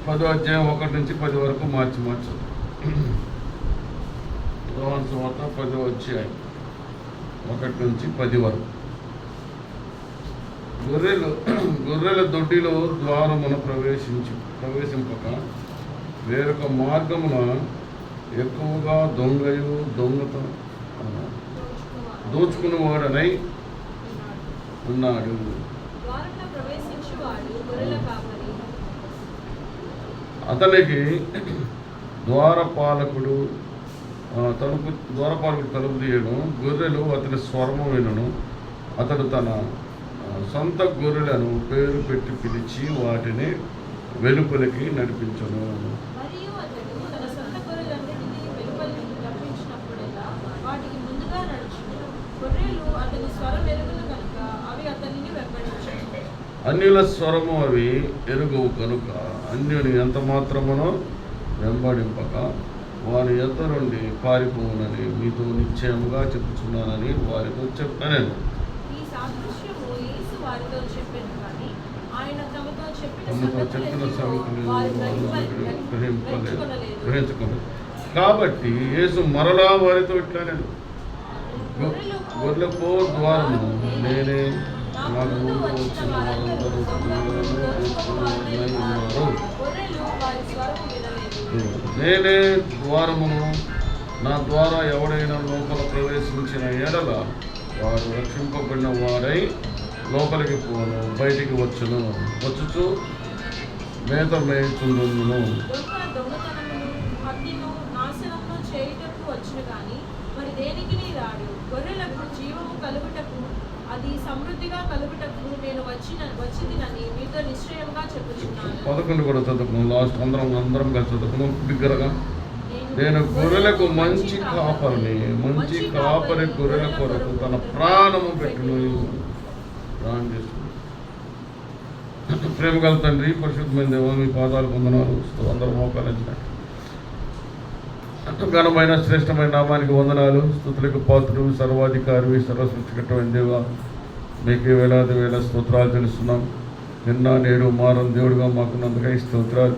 10వ అధ్యాయం 1 నుంచి 10 వరకు మార్చి యోహాను సువార్త 10వ అధ్యాయం 1 నుంచి 10 వరకు. గొర్రెల దొడ్డిలో ద్వారమున ప్రవేశింపక వేరొక మార్గమున ఎక్కువగా దోచుకునేవాడనై ఉన్నాడు. అతనికి ద్వారపాలకుడు తలుపు తీయను. గొర్రెలు అతని స్వరము వినను. అతడు తన సొంత గొర్రెలను పేరు పెట్టి పిలిచి వాటిని వెలుపలికి నడిపించును. అన్యుల స్వరము అవి ఎరుగవు కనుక అన్యుని ఎంత మాత్రమునో వెంబడింపక వారి యొద్ద నుండి పారిపోవునని మీతో నిశ్చయముగా చెప్పుచున్నానని వారితో చెప్పాను. చెప్పిన సంగతులు గ్రహించుకోలేదు. కాబట్టి యేసు మరలా వారితో ఇట్లానెను, గొర్రెలకు ద్వారము నేనే, నాకు వచ్చిన వారందరూ నేనే ద్వారమును. నా ద్వారా ఎవడైనా లోపల ప్రవేశించిన ఎడల వారు రక్షింపబడిన వారై లోపలికి పోను, బయటికి వచ్చుచు మేత మేయుచుండును. అది సమృద్ధిగా కలుగుటకు నేను వచ్చిందని మీతో నిశ్చయంగా చెప్పుచున్నాను. 11 కూడా చదువుకున్నాం. లాస్ట్ అందరం కలిసి చదువుకున్నాం బిగ్గరగా. నేను గొర్రెలకు మంచి కాపరిని, మంచి కాపరి గొర్రెల కొరకు తన ప్రాణము పెట్టును. ప్రేమ గల తండ్రి, పరిశుద్ధమైన దేవ, మీ పాదాలు వందనాలు. అందరూ మోకాలించినట్టు ఘనమైన శ్రేష్టమైన నామానికి వందనాలు. స్తుతులకు పాత్రుడు, సర్వాధికారి, సర్వసృష్టికర్తమైన దేవ, మీకే వేలాది వేల స్తోత్రాలు తెలుస్తున్నాం. నిన్న నేడు మారం దేవుడిగా మాకున్నందుకై స్తోత్రాలు.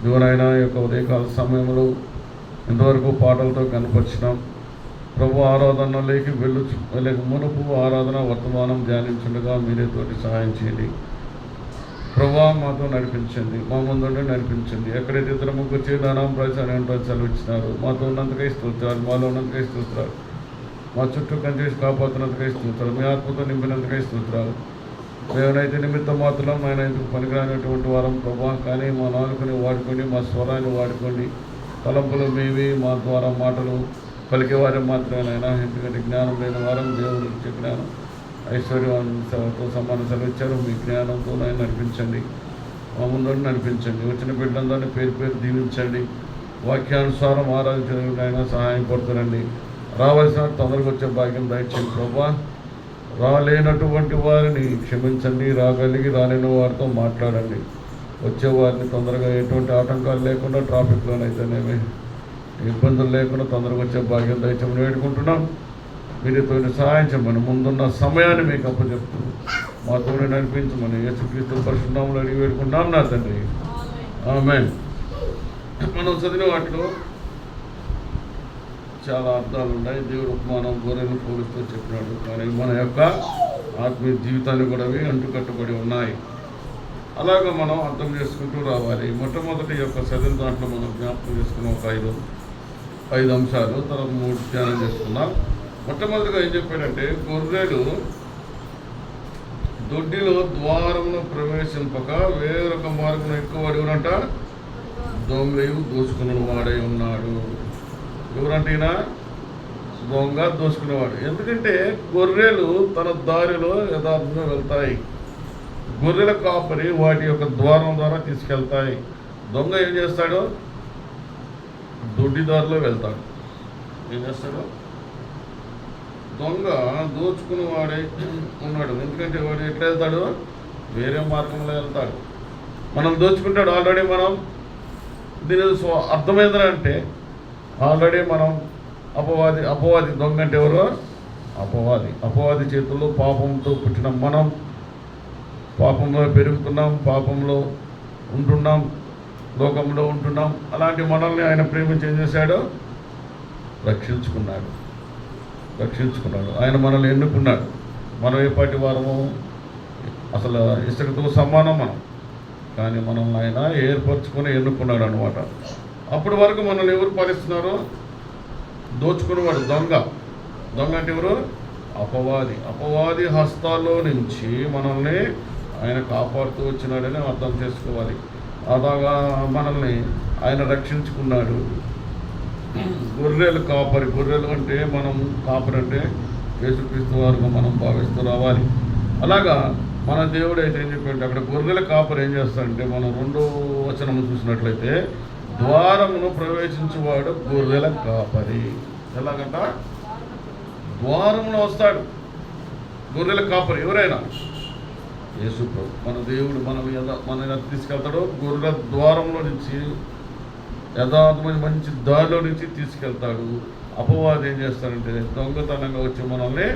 దేవునైన యొక్క ఉదయకాల సమయంలో ఇంతవరకు పాటలతో కనపరిచినాం. ప్రభు ఆరాధనలోకి వెళ్ళక మునుపు ఆరాధన వర్తమానం ధ్యానించుండగా మీరే తోటి సహాయం చేయండి. ప్రభు మాతో నడిపించండి, మా ముందుండి నడిపించండి. ఎక్కడైతే ఇద్దరు ముగ్గురు చేరానాం ప్రజలు అంటే సెలవిచ్చినారు. మాతో ఉన్నందుకై స్తోత్రాలు, మాలో ఉన్నందుకై స్తోత్రాలు, మా చుట్టూ కంచేసి కాపాడుతున్నందుకై స్తోత్రాలు, మీ ఆత్మతో నింపినందుకై స్తోత్రాలు. మేమైతే నిమిత్తం మాత్రం ఆయన ఎందుకు పనికిరానటువంటి వారం ప్రభా, కానీ మా నాలుకని వాడుకొని, మా స్వరాన్ని వాడుకోండి. తలంపులు మేవి, మా ద్వారా మాటలు పలికేవారే మాత్రమేనైనా. ఎందుకంటే జ్ఞానం లేని వారం దేవుడు ఇచ్చే జ్ఞానం ఐశ్వర్యంతో సమాన సెలవిచ్చారు. మీ జ్ఞానంతో ఆయన నడిపించండి, మా ముందు నడిపించండి. వచ్చిన బిడ్డలందరినీ పేరు పేరు దీవించండి. వాక్యానుసారం ఆరాధించడానికి ఆయన సహాయం పడుతురండి. రావాల్సిన తొందరగా వచ్చే భాగ్యం దయచేయండి ప్రభా. రాలేనటువంటి వారిని క్షమించండి, రాలేని వారితో మాట్లాడండి. వచ్చేవారిని తొందరగా ఎటువంటి ఆటంకాలు లేకుండా, ట్రాఫిక్లోనైతేనేమి ఇబ్బందులు లేకుండా తొందరగా వచ్చే భాగ్యం దయచేయమని వేడుకుంటున్నాం. మీరుతో సహాయం చేయమని, ముందున్న సమయాన్ని మీకు అప్పచెప్తున్నాం. మాతోనే నడిపించమని యేసుక్రీస్తు పరిశుద్ధంలో అడిగి వేడుకుంటున్నాం నా తండ్రి, ఆమేన్. మనం చదివిన వాటిలో చాలా అర్థాలు ఉన్నాయి. దేవుడు ఉపమానం గొర్రెలను పోలుస్తూ చెప్పినాడు, కానీ మన యొక్క ఆత్మీయ జీవితాన్ని కూడా అవి అంటుకట్టుబడి ఉన్నాయి. అలాగా మనం అర్థం చేసుకుంటూ రావాలి. మొట్టమొదటి యొక్క చదివిన దాంట్లో మనం జ్ఞాపకం చేసుకున్న ఒక ఐదు అంశాలు, తర్వాత 3 ధ్యానం చేసుకున్నాం. మొట్టమొదటిగా ఏం చెప్పాడంటే, గొర్రెలు దొడ్డిలో ద్వారమును ప్రవేశింపక వేరొక మార్గం ఎక్కువ అడుగునంట దొంగయు దోచుకున్న వాడై ఉన్నాడు. ఎవరంటేనా దొంగ, దోచుకునేవాడు. ఎందుకంటే గొర్రెలు తన దారిలో యథార్థంగా వెళ్తాయి. గొర్రెల కాపరి వాటి యొక్క ద్వారం ద్వారా తీసుకెళ్తాయి. దొంగ ఏం చేస్తాడు? దొడ్డిదారిలో వెళ్తాడు. ఏం చేస్తాడు? దొంగ దోచుకుని వాడే ఉన్నాడు. ఎందుకంటే వాడు ఎట్లా వెళ్తాడు? వేరే మార్గంలో వెళ్తాడు. మనం దోచుకుంటాడు. ఆల్రెడీ మనం దీని అర్థమైందంటే ఆల్రెడీ మనం అపవాది దొంగ అంటే ఎవరు? అపవాది చేతుల్లో పాపంతో పుట్టిన మనం పాపంలో పెరుగుతున్నాం, పాపంలో ఉంటున్నాం. లోకంలో ఉంటున్నాం. అలాంటి మనల్ని ఆయన ప్రేమించి ఏం చేశాడు? రక్షించుకున్నాడు. ఆయన మనల్ని ఎన్నుకున్నాడు. మనం ఏ పాటి వారము? అసలు ఇసుకతో సమానం మనం. కానీ మనల్ని ఆయన ఏర్పరచుకొని ఎన్నుకున్నాడు అనమాట. అప్పటి వరకు మనల్ని ఎవరు పాలిస్తున్నారు? దోచుకునేవాడు, దొంగ అంటే ఎవరు? అపవాది హస్తాల్లో నుంచి మనల్ని ఆయన కాపాడుతూ వచ్చినాడని అర్థం చేసుకోవాలి. అలాగా మనల్ని ఆయన రక్షించుకున్నాడు. గొర్రెలు కాపరి. గొర్రెలు అంటే మనం, కాపరి అంటే యేసుక్రీస్తు వారుగా మనం భావిస్తూ రావాలి. అలాగా మన దేవుడు అయితే ఏం చెప్పంటే అక్కడ గొర్రెల కాపరి ఏం చేస్తాడంటే, మనం 2వ వచనం చూసినట్లయితే ద్వారమును ప్రవేశించేవాడు గొర్రెల కాపరి. ఎలాగంట? ద్వారములో వస్తాడు గొర్రెల కాపరి. ఎవరైనా యేసు ప్రభు, మన దేవుడు మన తీసుకెళ్తాడు. గొర్రెల ద్వారంలో నుంచి, యథార్థమైన మంచి దారిలో నుంచి తీసుకెళ్తాడు. అపవాది ఏం చేస్తాడంటే దొంగతనంగా వచ్చి మనల్ని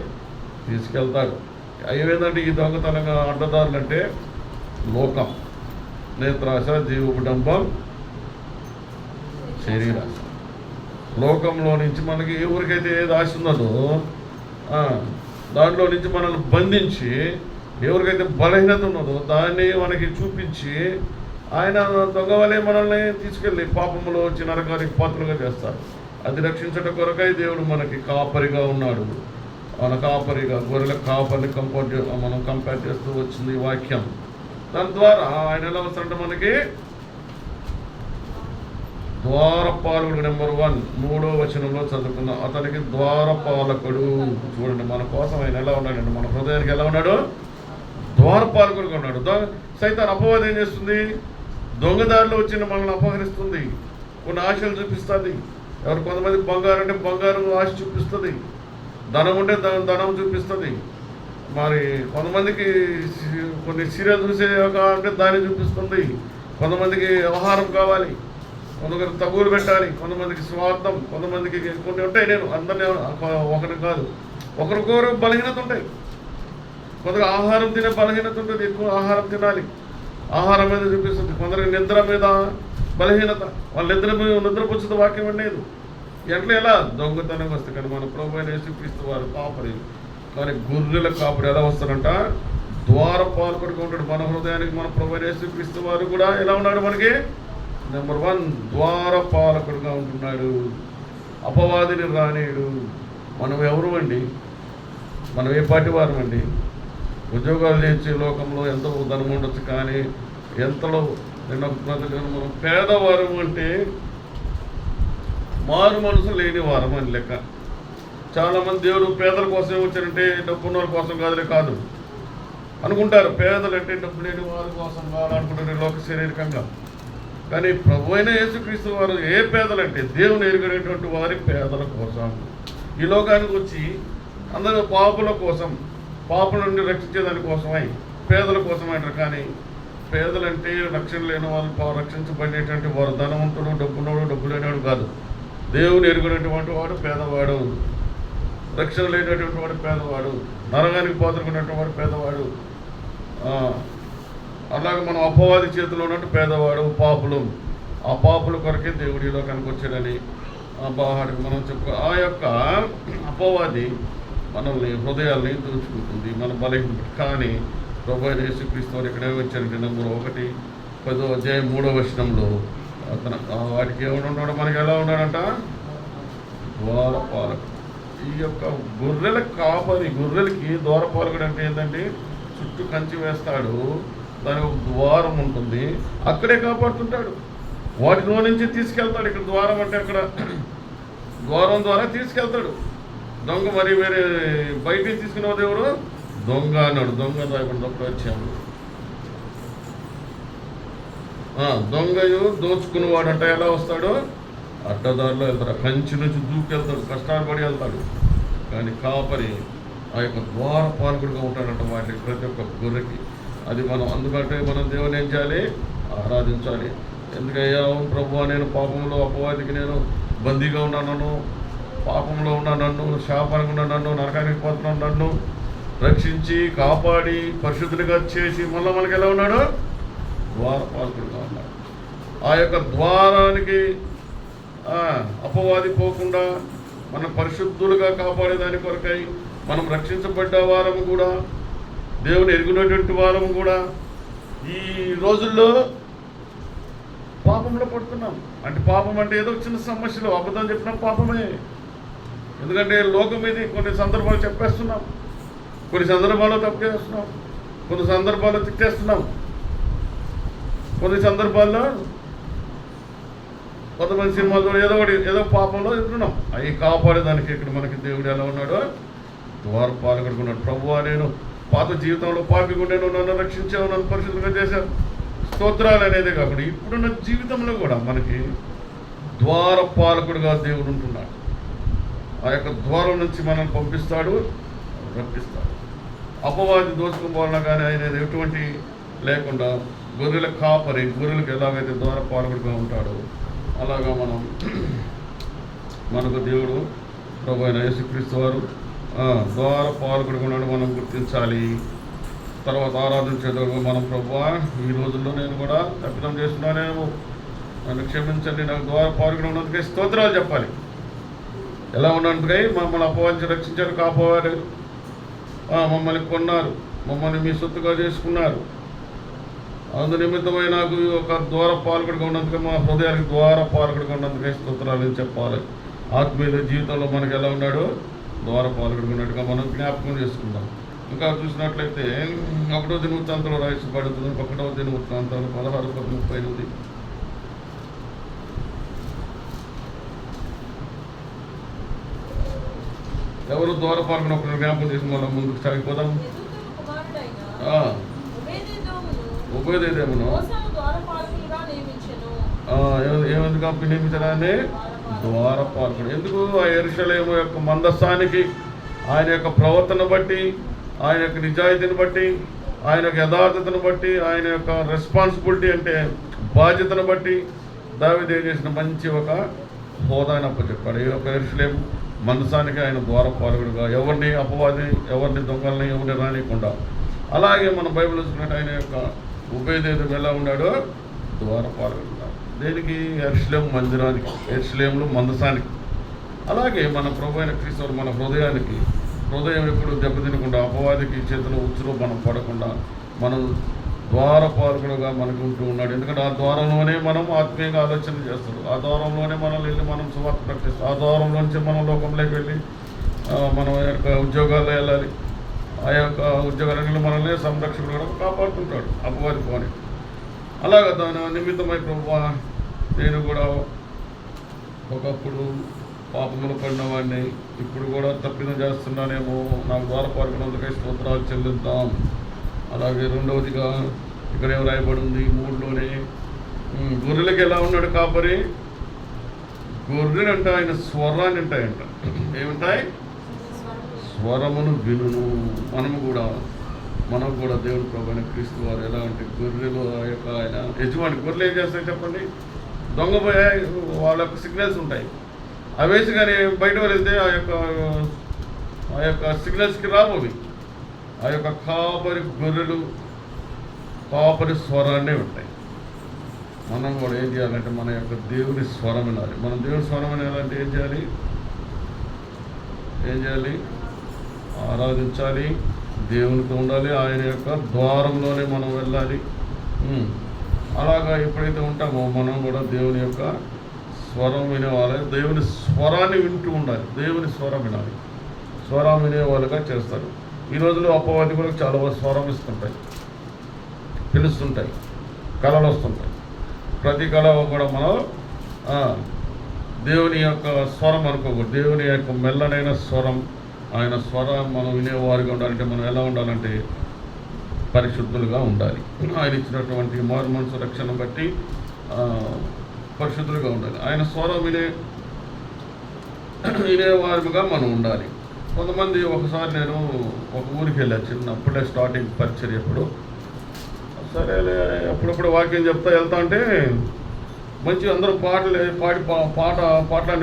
తీసుకెళ్తాడు. ఏమేందంటే ఈ దొంగతనంగా అడ్డదారులు అంటే లోకం, నేత్రాశ, జీవకుడంబం, శరీరాశ. లోకంలో నుంచి మనకి ఎవరికైతే ఏది ఆశ ఉన్నదో దాంట్లో నుంచి మనల్ని బంధించి, ఎవరికైతే బలహీనత ఉన్నదో దాన్ని మనకి చూపించి ఆయన దొంగ వలె మనల్ని తీసుకెళ్ళి పాపంలో వచ్చి నరకానికి పాత్రలుగా చేస్తారు. అది రక్షించడం కొరకై దేవుడు మనకి కాపరిగా ఉన్నాడు. మన కాపరిగా, గొర్రెల కాపరిని మనం కంపేర్ చేస్తూ వచ్చింది ఈ వాక్యం. దాని ద్వారా ఆయన ఎలా వస్తారంటే మనకి ద్వారపాలకుడు. నెంబర్ 1 3వ వచనంలో చదువుకున్నాం. అతనికి ద్వారపాలకుడు. చూడండి, మన కోసం ఆయన ఎలా ఉన్నాడంటే, మన హృదయానికి ఎలా ఉన్నాడు? ద్వారపాలకుడుగా ఉన్నాడు. సైతాన్ అపవాదం ఏం చేస్తుంది? దొంగదారిలో వచ్చిన మనల్ని అపహరిస్తుంది. కొన్ని ఆశలు చూపిస్తుంది. కొంతమంది బంగారం అంటే బంగారం ఆశ చూపిస్తుంది. ధనం ఉంటే ధనం చూపిస్తుంది. మరి కొంతమందికి కొన్ని సీరియల్ చూసే అంటే దాన్ని చూపిస్తుంది. కొంతమందికి వ్యవహారం కావాలి, కొంతమందికి తగులు పెట్టాలి, కొంతమందికి స్వార్థం, కొంతమందికి కొన్ని ఉంటాయి. నేను అందరినీ ఒకరి కాదు, ఒకరికొకరు బలహీనత ఉంటాయి. కొందరికి ఆహారం తినే బలహీనత ఉంటుంది, ఎక్కువ ఆహారం తినాలి, ఆహారం మీద చూపిస్తుంది. కొందరికి నిద్ర మీద బలహీనత, వాళ్ళ నిద్రపుచ్చుత వాక్యం అనేది ఎలా దొంగతనం వస్తుంది. కానీ మన ప్రభువైన యేసుక్రీస్తు వారు కాపరి. కానీ గొర్రెల కాపరి ఎలా వస్తారంట? ద్వారపాలకుడిగా ఉంటాడు. మన హృదయానికి మన ప్రభువైన యేసుక్రీస్తు వారు కూడా ఎలా ఉన్నాడు? మనకి నెంబర్ 1 ద్వారపాలకుడిగా ఉంటున్నాడు. అపవాదిని రానేడు. మనం ఎవరు అండి? మనం ఏ పార్టీ వారం అండి? ఉద్యోగాలు చేసే లోకంలో ఎంతో ధనం ఉండొచ్చు, కానీ ఎంతలో మనం పేదవారు అంటే మారు మనసు లేని వారం అని లెక్క. చాలామంది దేవుడు పేదల కోసం వచ్చారంటే డబ్బున్న వాళ్ళ కోసం కాదు అనుకుంటారు. పేదలు అంటే డబ్బు లేని వారి కోసం కావాలనుకుంటారు లోక శారీరకంగా. కానీ ప్రభు అయిన యేసుక్రీస్తు వారు ఏ పేదలంటే దేవుని ఎరుగనేటువంటి వారి పేదల కోసం ఈ లోకానికి వచ్చి అందరూ పాపుల కోసం, పాపుల నుండి రక్షించేదాని కోసమై పేదల కోసం అంటారు. కానీ పేదలంటే రక్షణ లేని వాళ్ళు, రక్షించబడినటువంటి వారు ధనవంతుడు, డబ్బున్నవాడు, డబ్బు లేనివాడు కాదు. దేవుని ఎరుగునటువంటి వాడు పేదవాడు, రక్షణ లేనటువంటి వాడు పేదవాడు, నరకానికి పోతున్నటువంటి వాడు పేదవాడు. అలాగే మనం అపవాది చేతిలో ఉన్నట్టు పేదవాడు, పాపులు. ఆ పాపుల కొరకే దేవుడి లోకానికి వచ్చాడని మనం ఆ యొక్క అపవాది మనల్ని హృదయాల్ని దోచుకుంటుంది, మన బలహీన. కానీ ప్రభువైన యేసుక్రీస్తు వారు ఇక్కడే వచ్చారంటే నెంబర్ 1 10వ అధ్యాయం 3వ వచనంలో అతను వాటికి ఏమన్నాడు? మనకి ఎలా ఉన్నాడంట? ద్వారపాలకుడు. ఈ యొక్క గొర్రెల కాపరి, గొర్రెలకి ద్వారపాలకుడు అంటే ఏంటంటే చుట్టూ కంచి వేస్తాడు, దానికి ఒక ద్వారం ఉంటుంది, అక్కడే కాపాడుతుంటాడు. వాటిలో నుంచి తీసుకెళ్తాడు. ఇక్కడ ద్వారం అంటే అక్కడ ద్వారం ద్వారా తీసుకెళ్తాడు. దొంగ మరి వేరే బయటికి తీసుకునే దేవుడు దొంగ అన్నాడు. దొంగ ఇప్పుడు వచ్చాము. దొంగయు దోచుకునేవాడంట ఎలా వస్తాడు? అడ్డదారిలో వెళ్తాడు, కంచి నుంచి దూకెళ్తాడు, కష్టాలు పడి వెళ్తాడు. కానీ కాపరి ఆ యొక్క ద్వారపాలకుడిగా ఉంటాడంట వాటి ప్రతి ఒక్క గొర్రెకి. అది మనం అందుకంటే మనం దేవుని ఏం చేయాలి? ఆరాధించాలి. ఎందుకయ్యా ప్రభువా, నేను పాపంలో అపవాదికి నేను బందీగా ఉన్నాను, పాపంలో ఉన్న నన్ను, శాపానికి ఉన్న నన్ను, నరకానికి పోతున్న నన్ను రక్షించి కాపాడి పరిశుద్ధునిగా చేసి మళ్ళీ మనకి ఎలా ఉన్నాడు? ద్వారపాలకుడిగా ఉన్నాడు. ఆ యొక్క ద్వారానికి అపవాది పోకుండా మన పరిశుద్ధులుగా కాపాడేదాని కొరకై మనం రక్షించబడ్డ వారము కూడా, దేవుని ఎరుగునటువంటి వారము కూడా ఈ రోజుల్లో పాపంలో పడుతున్నాం. అంటే పాపం అంటే ఏదో చిన్న సమస్యలు అబద్ధం చెప్పిన పాపమే. ఎందుకంటే లోకం ఇది కొన్ని సందర్భాలు చెప్పేస్తున్నాం, కొన్ని సందర్భాల్లో తప్పు చేస్తున్నాం, కొన్ని సందర్భాల్లో తిట్టేస్తున్నాం, కొన్ని సందర్భాల్లో కొంతమంది సినిమాల్లో ఏదో పాపంలో ఎదురున్నాం. అవి కాపాడేదానికి ఇక్కడ మనకి దేవుడు ఎలా ఉన్నాడో ద్వారపాలకుడిగా ఉన్నాడు. ప్రభువా, నేను పాత జీవితంలో పాపిగా ఉండేను, నన్ను రక్షించావు, నన్ను పరిశుద్ధంగా చేశావు, స్తోత్రాలు అనేది కాకుండా ఇప్పుడున్న జీవితంలో కూడా మనకి ద్వారపాలకుడిగా దేవుడు ఉంటున్నాడు. ఆ యొక్క ద్వారం నుంచి మనల్ని పంపిస్తాడు, రప్పిస్తాడు. అపవాది దోచుకోవాలన్నా కానీ ఆయన ఎటువంటి లేకుండా గొర్రెల కాపరి, గొర్రెలకు ఎలాగైతే ద్వారపాలకుడిగా ఉంటాడో అలాగా మనకు దేవుడు ప్రభు అయిన యేసుక్రీస్తు వారు ద్వారపాలకుడిగా ఉన్నాడు మనం గుర్తించాలి. తర్వాత ఆరాధించేటప్పుడు మనం ప్రభువా, ఈ రోజుల్లో నేను కూడా తప్పిదం చేస్తున్నానేమో, నన్ను క్షమించండి, నాకు ద్వారపాలకుడు ఉన్నందుకే స్తోత్రాలు చెప్పాలి. ఎలా ఉన్నందుకై మమ్మల్ని అపవాదించి రక్షించారు, కాపాడారు, మమ్మల్ని కొన్నారు, మమ్మల్ని మీ సొత్తుగా చేసుకున్నారు. అందు నిమిత్తమై నాకు ఒక ద్వారపాలకుడిగా ఉన్నందుకే, మా హృదయానికి ద్వారపాలకుడిగా ఉన్నందుకే స్తోత్రాలు అని చెప్పాలి. ఆత్మీయ జీవితంలో మనకు ఎలా ఉన్నాడో ద్వారపాలకుడిగా ఉన్నట్టుగా మనం జ్ఞాపకం చేసుకుందాం. ఇంకా చూసినట్లయితే 1వ దినవృత్తాంతంలో రాయించబడుతుంది. 1వ దినవృత్తాంతాలు 16:38. ఎవరు ద్వారపాలకుడు ఒకరు జ్ఞాపకం చేసి మనం ముందుకు సాగిపోదాం. ఉపయోగేదేమో ఏమందుకు నియమించడాన్ని ద్వారపాలకుడు. ఎందుకు? ఆ యెరూషలేము యొక్క మందస్థానికి ఆయన యొక్క ప్రవర్తన బట్టి, ఆయన యొక్క నిజాయితీని బట్టి, ఆయన యొక్క యథార్థతను బట్టి, ఆయన యొక్క రెస్పాన్సిబిలిటీ అంటే బాధ్యతను బట్టి దావీదు ఏం చేసిన మంచి ఒక హోదాని అప్పచెప్పాడు. ఈ యొక్క యెరూషలేము మందస్థానికి ఆయన ద్వారపాలకుడుగా, ఎవరిని అపవాది, ఎవరిని దొంగల్ని ఎవరిని రానియకుండా. అలాగే మన బైబిల్ చూసుకున్నట్టు ఆయన యొక్క ఉపయోగం ఎలా ఉన్నాడో ద్వారపాలకుడు. దేనికి? యెరూషలేము మందిరానికి, యెరూషలేములో మందసానికి. అలాగే మన ప్రభు అయిన క్రీస్తు మన హృదయం ఎప్పుడు దెబ్బతినకుండా, అపవాదికి చేతిలో ఉచ్చులో మనం పడకుండా మనం ద్వారపాలకుడుగా మనకు ఉంటూ ఉన్నాడు. ఎందుకంటే ఆ ద్వారంలోనే మనం ఆత్మీయంగా ఆలోచన చేస్తాడు, ఆ ద్వారంలోనే మనం వెళ్ళి మనం సువార్త ప్రకటిస్తాం, ఆ ద్వారంలోంచి మనం లోకంలోకి వెళ్ళి మనం యొక్క ఉద్యోగాల్లో వెళ్ళాలి. ఆ యొక్క ఉద్యోగాలను మనల్ని సంరక్షకుడు కూడా కాపాడుతుంటాడు అపవాది పోని. అలాగే దాని నిమిత్తమై ప్రభువా, నేను కూడా ఒకప్పుడు పాపములు పడిన వాడిని, ఇప్పుడు కూడా తప్పిదం చేస్తున్నానేమో, నాకు ద్వారపాలకుడికై స్తోత్రాలు చెల్లిద్దాం. అలాగే రెండవదిగా ఇక్కడ ఏం రాయబడి ఉంది 3లోనే, గొర్రెలకి ఎలా ఉన్నాడు కాపరి? గొర్రెలంట ఆయన స్వరాన్ని ఉంటాయంట. ఏముంటాయి? స్వరమును వినును. మనం కూడా దేవుడు ప్రభువైన క్రీస్తు వారు ఎలా అంటే గొర్రెలు, ఆ యొక్క ఆయన యజమాని. గొర్రెలు ఏం చేస్తాయి చెప్పండి? దొంగపోయే వాళ్ళ యొక్క సిగ్నల్స్ ఉంటాయి, అవేసి కానీ బయట వెళ్తే ఆ యొక్క సిగ్నల్స్కి రావు అవి. ఆ యొక్క గొర్రెలు కాపరి స్వరాన్నే ఉంటాయి. మనం కూడా ఏం చేయాలంటే మన యొక్క దేవుని స్వరం వినాలి. మనం దేవుని స్వరం వినాలంటే ఏం చేయాలి? ఆరాధించాలి, దేవునితో ఉండాలి, ఆయన యొక్క ద్వారంలోనే మనం వెళ్ళాలి. అలాగా ఎప్పుడైతే ఉంటామో మనం కూడా దేవుని యొక్క స్వరం వినేవాళ్ళు, దేవుని స్వరాన్ని వింటూ ఉండాలి. దేవుని స్వరం వినాలి, స్వరం వినేవాళ్ళుగా చేస్తారు. ఈ రోజుల్లో అపవాది కూడా చాలా స్వరం ఇస్తుంటాయి, పిలుస్తుంటాయి, కళలు వస్తుంటాయి. ప్రతి కళ కూడా మనం దేవుని యొక్క స్వరం అనుకోకూడదు. దేవుని యొక్క మెల్లనైన స్వరం, ఆయన స్వరం మనం వినేవారిగా ఉండాలంటే మనం ఎలా ఉండాలంటే పరిశుద్ధులుగా ఉండాలి. ఆయన ఇచ్చినటువంటి మారు మనసు రక్షణ బట్టి పరిశుద్ధులుగా ఉండాలి. ఆయన స్వరం వినేవారుగా మనం ఉండాలి. కొంతమంది ఒకసారి నేను ఒక ఊరికి వెళ్ళాను, చిన్నప్పుడే స్టార్టింగ్ పరిచర్యప్పుడు. సరే అప్పుడప్పుడు వాక్యం వెళ్తా అంటే మంచి అందరూ పాటలు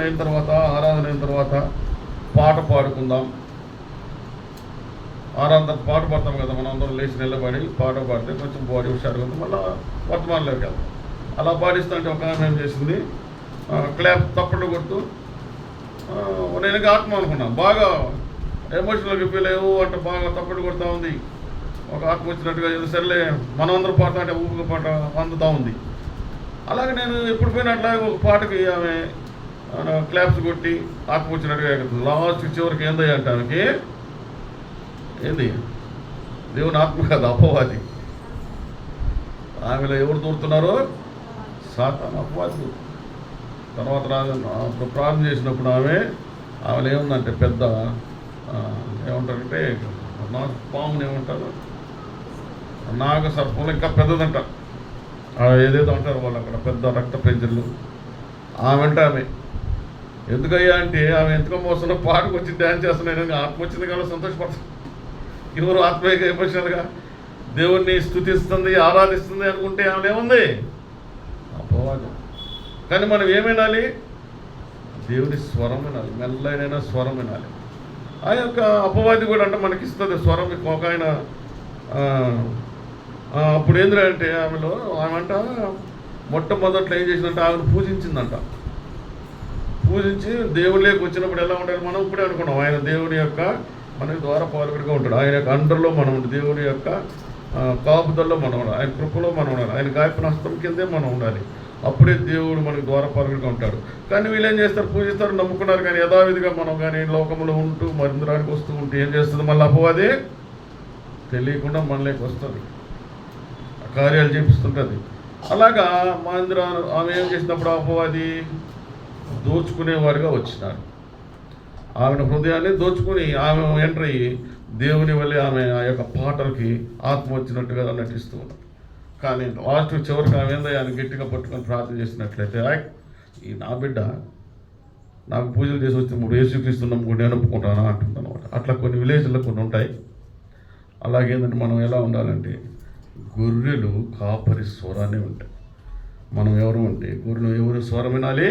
అయిన తర్వాత, ఆరాధన అయిన తర్వాత పాట పాడుకుందాం. ఆరాధన పాట పాడతాం కదా, మనం అందరం లేచి నిలబడి పాట పాడితే కొంచెం బాడీ హుషారుగా ఉంది. మళ్ళీ వర్తమానంలోకి వెళ్తాం. అలా పాడిస్తుంటే ఒక ఆమె ఏం చేసింది, క్లాప్ తప్పట్లు కొడుతూ, నేను ఇంకా ఆత్మ అనుకున్నాను, బాగా ఎమోషనల్గా ఫీల్ అయ్యవు అంటే బాగా తప్పట్లు కొడుతూ ఉంది, ఒక ఆత్మ వచ్చినట్టుగా. ఏదో సర్లే మనం అందరూ పాట అంటే ఊపిక పాట అందుతూ ఉంది. అలాగే నేను ఎప్పుడు పోయినా అట్లాగే ఒక పాటకి ఆమె క్లాప్స్ కొట్టి ఆత్మ వచ్చినట్టుగా ఎగుతుంది. లాస్ట్ చివరికి ఏందయ్యా అంటే ఆమెకి ఏంది, దేవుని ఆత్మ కాదు, అపవాది. ఆమెలో ఎవరు దూరుతున్నారో సాతాను, అపవాది. తర్వాత అప్పుడు ప్రార్థన చేసినప్పుడు ఆమెలో ఏముందంటే పెద్ద ఏమంటారంటే పాముని ఏమంటారు, నాగ సర్పంలో ఇంకా పెద్దదంట, ఏదేదో అంటారు వాళ్ళు అక్కడ, పెద్ద రక్త పెంచర్లు. ఆమె ఎందుకయ్యా అంటే ఆమె ఎంతగా మోస్తున్నా పాటకు వచ్చి డ్యాన్స్ చేస్తున్నాయి, ఆత్మ వచ్చింది కాబట్టి సంతోషపడుతుంది. ఎవరు ఆత్మీయ ఎమోషనల్గా దేవుణ్ణి స్తుతిస్తుంది, ఆరాధిస్తుంది అనుకుంటే ఆమె ఏముంది, అపవాదం. కానీ మనం ఏమినాలి, దేవుని స్వరం వినాలి, మెల్లైన స్వరం వినాలి. ఆ యొక్క అపవాది కూడా అంటే మనకిస్తుంది స్వరం. ఒక ఆయన అప్పుడు ఏంటంటే ఆమెలో ఆమె మొట్టమొదట్లో ఏం చేసిందంటే ఆమెను పూజించిందంట. పూజించి దేవుళ్ళకి వచ్చినప్పుడు ఎలా ఉండాలి, మనం ఇప్పుడే అనుకున్నాం, ఆయన దేవుని యొక్క మనకి ద్వారా పాల్గొడుగా ఉంటాడు, ఆయన యొక్క అండర్లో మనం ఉండాలి, దేవుని యొక్క కాపుదల్లో మనం ఉండాలి, ఆయన కృపలో మనం ఉండాలి, ఆయన గాయపన హస్తం కిందే మనం ఉండాలి. అప్పుడే దేవుడు మనకి ద్వారా పాల్గొడుగా ఉంటాడు. కానీ వీళ్ళు ఏం చేస్తారు, పూజిస్తారు, నమ్ముకున్నారు. కానీ యథావిధిగా మనం కానీ లోకంలో ఉంటూ మందిరానికి వస్తూ ఉంటే ఏం చేస్తుంది, మళ్ళీ అపవాది తెలియకుండా మనలోకి వస్తుంది, కార్యాలు చేపిస్తుంటుంది. అలాగా మందిరాలు ఆమె ఏం చేసినప్పుడు అపవాది దోచుకునేవారుగా వచ్చినారు. ఆమెను హృదయాన్ని దోచుకుని ఆమె ఎంటర్ అయ్యి దేవుని వల్లే ఆమె ఆ యొక్క పాటలకి ఆత్మ వచ్చినట్టుగా నటిస్తూ ఉన్నారు. కానీ లాస్ట్ చివరికి ఆమె ఏందో ఆయన గట్టిగా పట్టుకొని ప్రార్థన చేసినట్లయితే, ఈ నా బిడ్డ నాకు పూజలు చేసి వస్తే 3 యేసుక్రీస్తున్నాం కూడా నేను ఒప్పుకుంటానా అంటుంది అనమాట. అట్లా కొన్ని విలేజ్లో కొన్ని ఉంటాయి. అలాగేందంటే మనం ఎలా ఉండాలంటే, గొర్రెలు కాపరి స్వరాన్ని ఉంటాయి. మనం ఎవరు అంటే గొర్రెలు ఎవరి స్వరం వినాలి,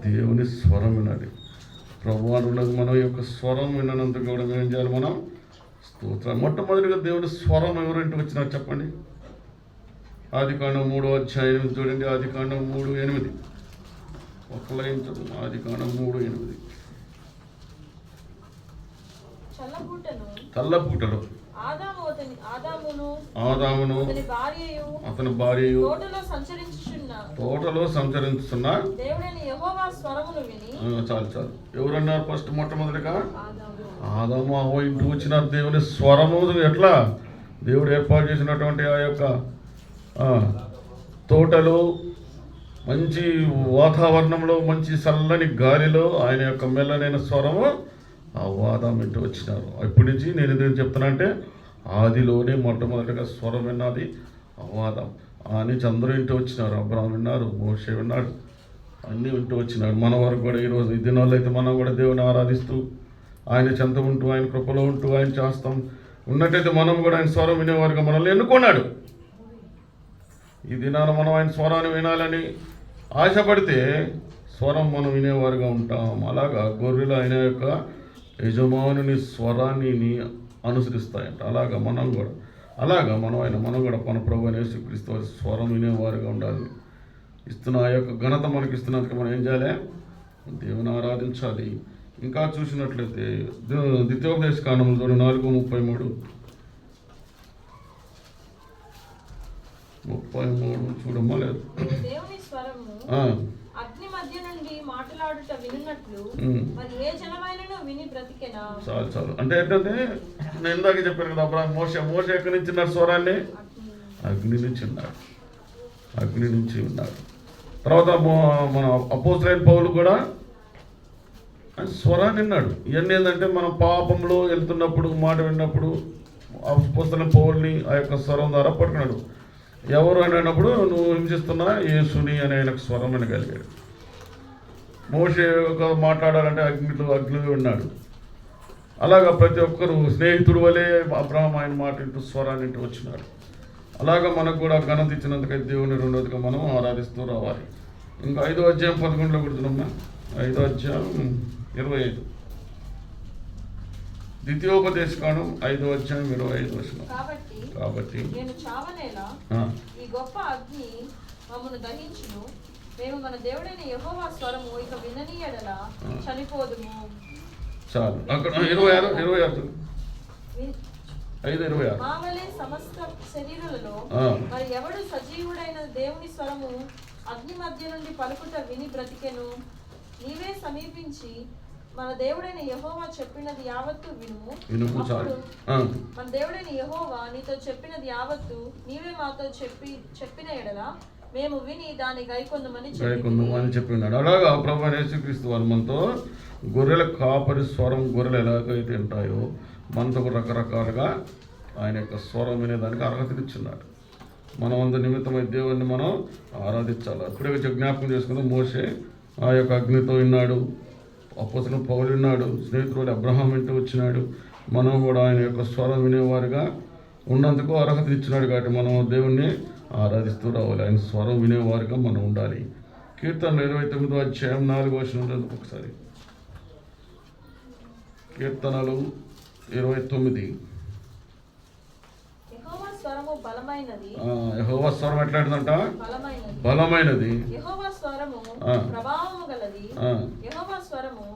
దేవుని స్వరం వినాలి. ప్రభువులకు మనం యొక్క స్వరం విన్నందుకు కూడా ఏం చేయాలి, మనం స్తోత్రం. మొట్టమొదటిగా దేవుని స్వరం ఎవరింటి వచ్చినారు చెప్పండి. ఆదికాండం 3వ అధ్యాయం చూడండి, ఆదికాండం 3:8. ఒక లైన్ చదువు, ఆదికాండం 3:8. చల్లపూటలో ఆదామును అతని భార్యయు తోటలో సంచరించుతున్న చాలు ఎవరన్నారు ఫస్ట్ మొట్టమొదటిగా ఆదాము అవ్వ ఇంటి వచ్చిన దేవుని స్వరము. ఎట్లా దేవుడు ఏర్పాటు చేసినటువంటి ఆ యొక్క తోటలో మంచి వాతావరణంలో మంచి చల్లని గాలిలో ఆయన యొక్క మెల్లనైన స్వరము ఆదాం ఇంటి వచ్చినారు. ఇప్పటి నుంచి నేను ఏదైనా చెప్తున్నా అంటే ఆదిలోనే మొట్టమొదటిగా స్వరం విన్నది ఆదాం. ఆ నుంచి అందరూ ఇంటి వచ్చినారు. అబ్రహాం విన్నారు, మోషే విన్నాడు, అన్నీ వింటూ వచ్చినాడు. మన వరకు కూడా ఈరోజు ఈ దినాల్లో అయితే మనం కూడా దేవుని ఆరాధిస్తూ ఆయన చెంత ఉంటూ ఆయన కృపలో ఉంటూ ఆయన చేస్తాం ఉన్నట్టయితే మనం కూడా ఆయన స్వరం వినేవారుగా మనల్ని ఎన్నుకున్నాడు. ఈ దినాన మనం ఆయన స్వరాన్ని వినాలని ఆశపడితే స్వరం మనం వినేవారుగా ఉంటాం. అలాగా గొర్రెలు ఆయన యొక్క యజమానుని స్వరాన్ని అనుసరిస్తాయంట. అలాగా మనం కూడా మనం కూడా మన ప్రభువైన యేసుక్రీస్తు స్వరం వినేవారుగా ఉండాలి. ఇస్తున్న ఆ యొక్క ఘనత మనకి ఇస్తున్నందుకు మనం ఏం చేయాలి, దేవుని ఆరాధించాలి. ఇంకా చూసినట్లయితే ద్వితీయోపదేశకాండములు 4:33 చూడమ్మా. లేదు చాలు అంటే ఏంటంటే నేను ఇందాక చెప్పాను కదా, అప్పుడు మోషే ఎక్కడి నుంచి ఉన్నారు స్వరాన్ని, అగ్ని నుంచి ఉన్నారు. తర్వాత మన అపోస్తలుడైన పౌలు కూడా స్వరాన్ని విన్నాడు. ఇవన్నీ ఏంటంటే మనం పాపంలో వెళ్తున్నప్పుడు మాట విన్నప్పుడు అపోస్తలుడైన పౌలుని ఆ యొక్క స్వరం ద్వారా పట్టుకున్నాడు. ఎవరు అని అన్నప్పుడు నువ్వు హింసిస్తున్నా యేసుని అని ఆయనకు స్వరం వినగలిగాడు. మోషే ఒక మాట్లాడాలంటే అగ్నిలో ఉన్నాడు. అలాగా ప్రతి ఒక్కరు స్నేహితుడు వలె అబ్రహాం ఆయన మాట ఇంటూ స్వరాన్ని ఇంటూ వచ్చినాడు. అలాగా మనకు కూడా ఘనత ఇచ్చినందుకైతే దేవుని రెండోదిగా మనం ఆరాధిస్తూ రావాలి. ఇంకా 5వ అధ్యాయం 11లో కూర్చున్నామ్మా. 5వ అధ్యాయం 25 ద్వితీయోపదేశకాండం 5వ అధ్యాయం 25 వచనం. కాబట్టి మమ్మను దహించును. మేము మన దేవుడైన యెహోవా స్వరము ఇక వినని ఎడల చనిపోదుము. చాలు అక్కడ 26 5:26 మా వలె సమస్త శరీరులలో మరి ఎవడు సజీవుడైన దేవుని స్వరము అగ్ని మధ్య నుండి పలుకుట విని బ్రతికెను. నీవే సమీపించి మన దేవుడైన యెహోవా చెప్పినది యావత్తు వినుము. అప్పుడు మన దేవుడైన యెహోవా నీతో చెప్పినది యావత్తు నీవే మాతో చెప్పిన ఎడల మేము విని దాని గైకొందుమని చెప్పినాడు. అలాగా ప్రభువైన యేసుక్రీస్తు వారు మనతో గొర్రెల కాపరి స్వరం గొర్రెలు ఎలాగైతే ఉంటాయో మనతో రకరకాలుగా ఆయన యొక్క స్వరం వినేదానికి అర్హతనిచ్చున్నాడు. మనం అందరి నిమిత్తమై దేవుడిని మనం ఆరాధించాలి. అప్పుడే జ్ఞాపకం చేసుకుని మోషే ఆ యొక్క అగ్నితో విన్నాడు, అపోస్తలుడు పౌలు విన్నాడు, స్నేహితుడు అబ్రహాం వింటూ వచ్చినాడు. మనం కూడా ఆయన యొక్క స్వరం వినేవారుగా ఉన్నందుకు అర్హత ఇచ్చినాడు. కాబట్టి మనం దేవుణ్ణి ఆరాధిస్తూ రావాలి, ఆయన స్వరం వినేవారుగా మనం ఉండాలి. కీర్తన 29వ అధ్యాయం 4వ వచనం ఒకసారి. కీర్తనలు 29. యెహోవా స్వరము బలమైనది. యెహోవా స్వరం ఎట్లాంటిదంట? బలమైనది. యెహోవా స్వరము ప్రభావము గలది. యెహోవా స్వరము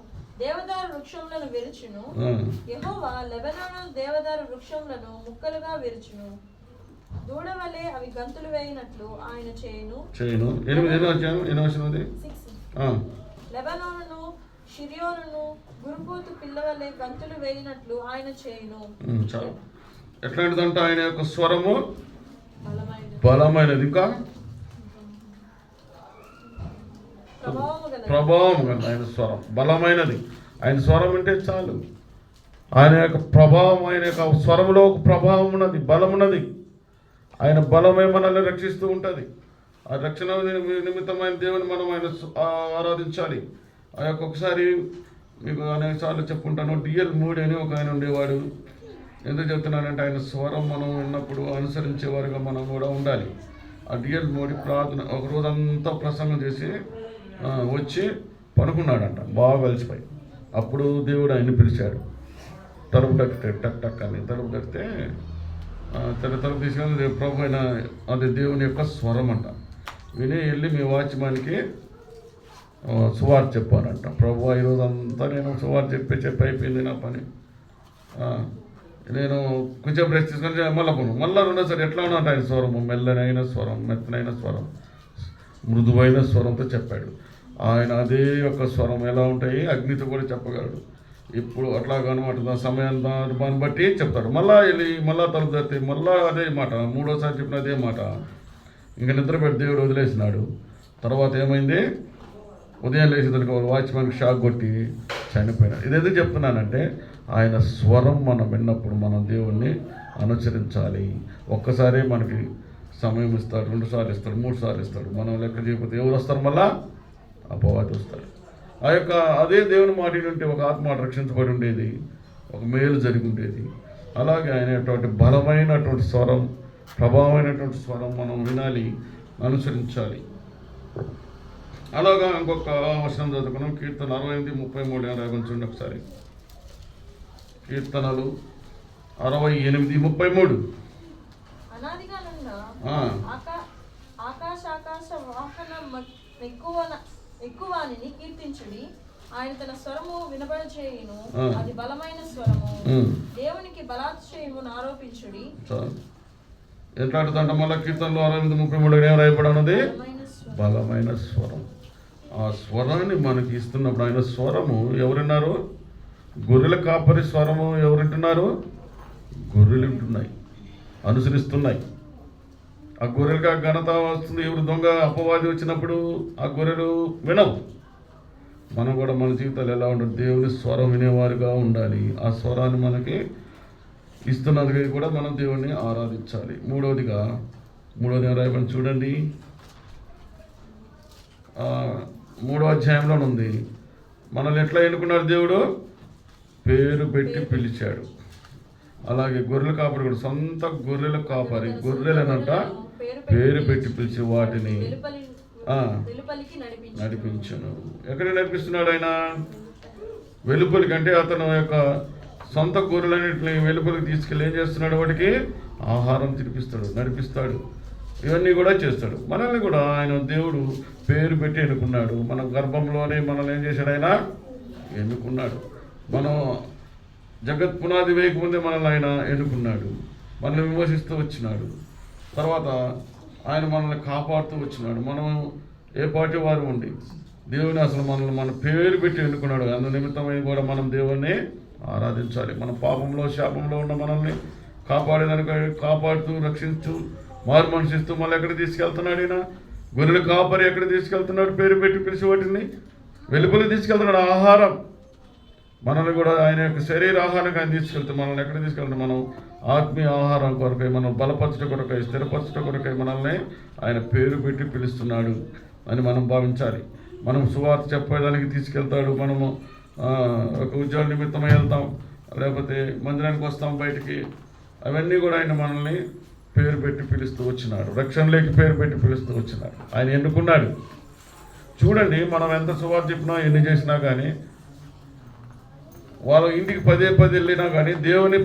దేవదారు వృక్షములను విరుచును. యెహోవా లెబనోను దేవదారు వృక్షములను ముక్కలుగా విరుచును. దూడవలే అవి గంతులు వేయినట్లు ఆయన చేయును. 8 లెబనోనును షిరియోనును గురుపోతు పిల్లవలే గంతులు వేయినట్లు ఆయన చేయును. ఎట్లాంటిదంట? ఆయన యొక్క స్వరము బలమైనది, ఇంకా ప్రభావం కదా. ఆయన స్వరం బలమైనది. ఆయన స్వరం అంటే చాలు. ఆయన యొక్క ప్రభావం, ఆయన యొక్క స్వరంలో ఒక ప్రభావం ఉన్నది, బలం ఉన్నది. ఆయన బలమే మనల్ని రక్షిస్తూ ఉంటుంది. ఆ రక్షణ నిమిత్తమైన దేవుని మనం ఆయన ఆరాధించాలి. ఆ యొక్క ఒకసారి మీకు అనేక సార్లు చెప్పుకుంటాను, డిఎల్ మూడి అని ఒక ఆయన ఉండేవాడు. ఎందుకు చెప్తున్నానంటే ఆయన స్వరం మనం విన్నప్పుడు అనుసరించేవారుగా మనం కూడా ఉండాలి. ఆ డిఎల్ మోడీ ప్రార్థన ఒక రోజంతా ప్రసంగం చేసి వచ్చి పనుకున్నాడంట, బాగా కలిసిపోయి. అప్పుడు దేవుడు ఆయన పిలిచాడు. తలుపు తట్టితే టక్ టక్ అని తలుపు తట్టితే తలుపు తీసుకొని ప్రభు అయిన అది దేవుని యొక్క స్వరం అంట. విని వెళ్ళి మీ వాచ్మాన్కి సువార్త చెప్పానంట. ప్రభు ఈరోజు అంతా నేను సువార్త చెప్పి అయిపోయింది నా పని. నేను కొంచెం బ్రష్ తీసుకొని మళ్ళీ రెండోసారి ఎట్లా ఉన్నట్టు ఆయన స్వరము మెల్లనైన స్వరం, మెత్తనైన స్వరం, మృదువైన స్వరంతో చెప్పాడు. ఆయన అదే యొక్క స్వరం ఎలా ఉంటాయి అగ్నితో కూడా చెప్పగలడు. ఇప్పుడు అట్లాగా అనమాట, సమయం దాన్ని బట్టి చెప్తాడు. మళ్ళా తలుపు తట్టి మళ్ళా అదే మాట, మూడోసారి చెప్పిన అదే మాట. ఇంకా నిద్రపెట్టి దేవుడు వదిలేసినాడు. తర్వాత ఏమైంది? ఉదయం లేచేదానికి వాచ్మెన్కి షాక్ కొట్టి చనిపోయినాడు. ఇది ఎందుకు చెప్తున్నానంటే ఆయన స్వరం మనం విన్నప్పుడు మనం దేవుణ్ణి అనుసరించాలి. ఒక్కసారి మనకి సమయం ఇస్తాడు, 2 సార్లు ఇస్తాడు, 3 సార్లు ఇస్తాడు. మనం లెక్క చేయకపోతే ఎవరు వస్తారు? మళ్ళా అపవాది వస్తాడు. ఆ యొక్క అదే దేవుని మాట ఉంటే ఒక ఆత్మ రక్షించబడి ఉండేది, ఒక మేలు జరిగి ఉండేది. అలాగే ఆయనటువంటి బలమైనటువంటి స్వరం, ప్రభావమైనటువంటి స్వరం మనం వినాలి, అనుసరించాలి. అలాగా ఇంకొక వచనం చదువుకున్నాం. కీర్తన 68:33 కొంచెం ఒకసారి. కీర్తనలు 68:33. ఆకాశ వాహన ఎక్కువానిని కీర్తించుడి. ఆయన తన స్వరము వినబడచేయును, అది బలమైన స్వరము. దేవునికి బలాతిశయమును ఆరోపించుడి. ఎట్లాంటిదంట? మళ్ళీ కీర్తనలో 68:33 ఏం రాయబడి ఉన్నది? బలమైన స్వరం. ఆ స్వరాన్ని మనకి ఇస్తున్నప్పుడు ఆయన స్వరము ఎవరున్నారు? గొర్రెల కాపరి స్వరము ఎవరింటున్నారు? గొర్రెలు వింటున్నాయి, అనుసరిస్తున్నాయి. ఆ గొర్రెలుగా ఘనత వస్తుంది. ఎవరు దొంగ అపవాది వచ్చినప్పుడు ఆ గొర్రెలు వినవు. మనం కూడా మన జీవితాలు ఎలా ఉంటుంది? దేవుని స్వరం వినేవారుగా ఉండాలి. ఆ స్వరాన్ని మనకి ఇస్తున్నది కూడా మనం దేవుణ్ణి ఆరాధించాలి. మూడవదిగా రాయబడి చూడండి, 3వ అధ్యాయంలో ఉంది. మనల్ని ఎట్లా ఎన్నుకున్నాడు దేవుడు? పేరు పెట్టి పిలిచాడు. అలాగే గొర్రెల కాపరి కూడా సొంత గొర్రెల కాపరి, గొర్రెలనంట పేరు పెట్టి పిలిచి వాటిని నడిపించను. ఎక్కడ నడిపిస్తున్నాడు ఆయన? వెలుపలికి. అంటే అతను యొక్క సొంత గొర్రెలన్నింటిని వెలుపలికి తీసుకెళ్ళి ఏం చేస్తున్నాడు? వాటికి ఆహారం తినిపిస్తాడు, నడిపిస్తాడు. ఇవన్నీ కూడా చేస్తాడు. మనల్ని కూడా ఆయన దేవుడు పేరు పెట్టి ఎన్నుకున్నాడు. మన గర్భంలోనే మనల్ని ఏం చేశాడు? ఆయన ఎన్నుకున్నాడు. మనం జగత్ పునాది వేయకముందే మనల్ని ఆయన ఎన్నుకున్నాడు. మనల్ని విమర్శిస్తూ వచ్చినాడు. తర్వాత ఆయన మనల్ని కాపాడుతూ వచ్చినాడు. మనం ఏ పార్టీ వారు ఉండి దేవుని అసలు మనల్ని మన పేరు పెట్టి ఎన్నుకున్నాడు. అందు నిమిత్తమై కూడా మనం దేవుణ్ణి ఆరాధించాలి. మన పాపంలో శాపంలో ఉన్న మనల్ని కాపాడుతూ రక్షిస్తూ మారు మనిషిస్తూ మళ్ళీ ఎక్కడ తీసుకెళ్తున్నాడు? ఈయన గొర్రెల కాపరి ఎక్కడ తీసుకెళ్తున్నాడు? పేరు పెట్టి పిలిచి వాటిని వెలుపలి తీసుకెళ్తున్నాడు. ఆహారం మనల్ని కూడా ఆయన యొక్క శరీర ఆహారానికి ఆయన తీసుకెళ్తే మనల్ని ఎక్కడ తీసుకెళ్తాం? మనం ఆత్మీయ ఆహారం కొరకై, మనం బలపరచడం కొరకై, స్థిరపరచడం కొరకై మనల్ని ఆయన పేరు పెట్టి పిలుస్తున్నాడు అని మనం భావించాలి. మనం సువార్త చెప్పేదానికి తీసుకెళ్తాడు. మనము ఒక ఉద్యోగ నిమిత్తమై వెళ్తాం, లేకపోతే మందిరానికి వస్తాం బయటికి. అవన్నీ కూడా ఆయన మనల్ని పేరు పెట్టి పిలుస్తూ వచ్చినాడు. రక్షణలోకి పేరు పెట్టి పిలుస్తూ వచ్చినాడు. ఆయన ఎన్నుకున్నాడు. చూడండి, మనం ఎంత సువార్త చెప్పినా ఎన్ని చేసినా కానీ, వాళ్ళ ఇంటికి పదే వెళ్ళినా కానీ దేవుని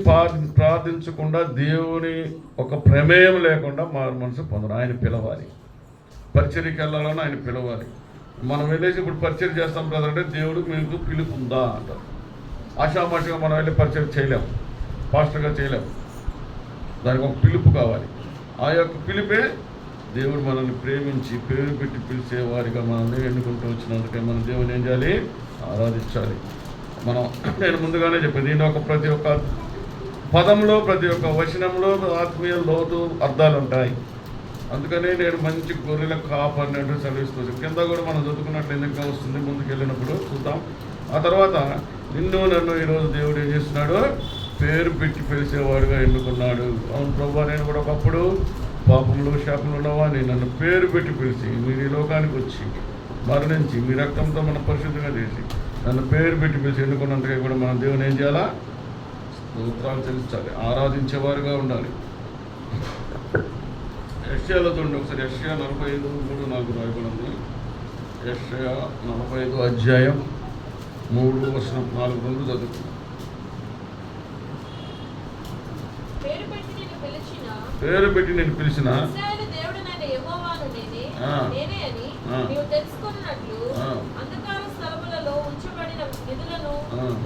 ప్రార్థించకుండా, దేవుని ఒక ప్రమేయం లేకుండా మారు మనసు పొందరు. ఆయన పిలవాలి. పరిచర్యకి వెళ్ళాలని ఆయన పిలవాలి. మనం వెళ్ళేసి ఇప్పుడు పరిచయం చేస్తాం బ్రదర్ అంటే దేవుడు మీకు పిలుపు ఉందా అంటారు. ఆషామాషిగా మనం వెళ్ళి పరిచయం చేయలేము, ఫాస్ట్గా చేయలేము. దానికి ఒక పిలుపు కావాలి. ఆ యొక్క పిలుపే దేవుడు మనల్ని ప్రేమించి పేరు పెట్టి పిలిచే వారిగా మనల్ని ఎన్నుకుంటూ వచ్చినందుకే మనం దేవుని ఏం చేయాలి? ఆరాధించాలి. నేను ముందుగానే చెప్పాను, దీని ప్రతి ఒక్క పదంలో, ప్రతి ఒక్క వచనంలో ఆత్మీయ లోతు అర్థాలు ఉంటాయి. అందుకనే నేను మంచి గొర్రెల కాపరినట్టు సెలవిస్తూ కింద కూడా మనం చదువుకున్నట్లు ఎందుకు వస్తుంది ముందుకు వెళ్ళినప్పుడు చూద్దాం. ఆ తర్వాత నన్ను ఈరోజు దేవుడు ఏం చేస్తున్నాడు? పేరు పెట్టి పిలిచేవాడుగా ఎన్నుకున్నాడు. అవును ప్రభా, నేను కూడా ఒకప్పుడు పాపంలో శాపంలో ఉన్నవాడిని. నన్ను పేరు పెట్టి పిలిచి మీరు ఈ లోకానికి వచ్చి మరణించి మీ రక్తంతో మనం పరిశుద్ధంగా చేసి నన్ను పేరు పెట్టి పిలిచి ఎన్నుకున్నందుకే కూడా మనం దేవుని ఏం చేయాలా? స్తోత్రాలు చెల్లించాలి, ఆరాధించేవారుగా ఉండాలి. యెషయాలో చూడండి ఒకసారి. యెషయా 45:3-4 రాయబడింది. యెషయా 45 అధ్యాయం 3:4 చదువుతున్నాం. పేరు పెట్టి నేను పిలిచిన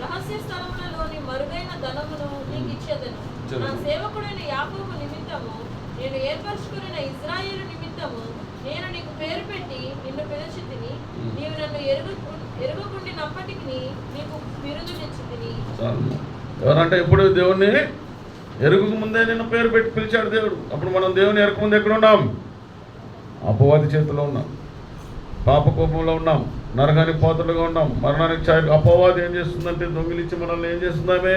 రహస్య స్థలములలోని మరుగైన ధనమును నీకు ఇచ్చేదను. నా సేవకుడైన యాకోబు నిమిత్తము, నేను ఏర్పరచుకున్న ఇశ్రాయేలు నిమిత్తము నేను నీకు పేరు పెట్టి నిన్ను పిలిచితిని. నీవు నన్ను ఎరుగకుండినప్పటికీ నీకు బిరుదునిచ్చితిని. ఎవరంటే ఇప్పుడు దేవుణ్ణి ఎరుగుకు ముందే నిన్ను పేరు పెట్టి పిలిచాడు దేవుడు. అప్పుడు మనం దేవుని ఎరకముందు ఎక్కడ ఉన్నాం? అపవాది చేతిలో ఉన్నాం, పాప కోపంలో ఉన్నాం, నరకానికి పాత్రలుగా ఉన్నాం, మరణానికి ఛాయలు. అపవాది ఏం చేస్తుందంటే దొంగిలించి మనల్ని ఏం చేస్తుందామే?